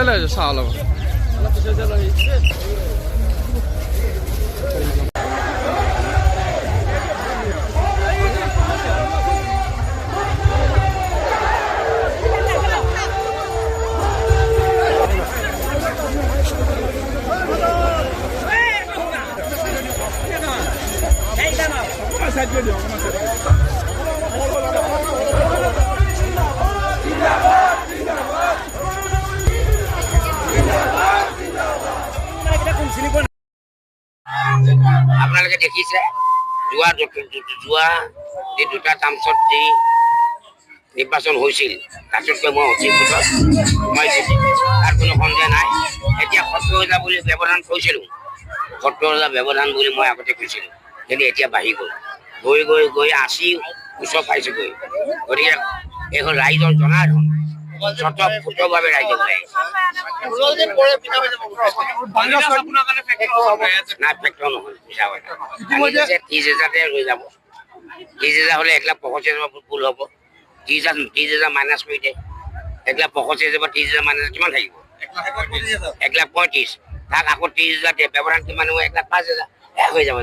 লৈ আহিছোঁ চাহৰ লগত। আপোনালোকে দেখিছে যোৱা যি দুটা টাৰ্মছত যি নিৰ্বাচন হৈছিল তাতকৈ মই অতি ভোটত সোমাইছিলোঁ, তাত কোনো সন্দেহ নাই। এতিয়া ৭০,০০০ বুলি ব্যৱধান কৈছিলোঁ, ৭০,০০০ ব্যৱধান বুলি মই আগতে কৈছিলোঁ, কিন্তু এতিয়া বাঢ়ি গ'ল, গৈ গৈ গৈ ৮০ ওচৰ পাইছেগৈ। গতিকে এই হ'ল ৰাইজৰ জনাৰ্দন স্বতঃস্ফূৰ্তভাৱে ৰাইজে ওলাই আহিছে। নাই ফেক্টৰ নহয়, মিছা কথা। ৩০,০০০ হৈ যাব, ৩০,০০০ হ'লে ১,৮৫,০০০ ভুল হ'ব। ৩০,০০০ মাইনাছ কৰি দিয়ে, ১,৮৫,০০০ ৩০,০০০ মাইনাছ কিমান থাকিব? ১,৩৫,০০০। তাক আকৌ ৩০,০০০ দিয়ে, ব্যৱধান কিমান হ'ব? ১,০৫,০০০ হৈ যাব।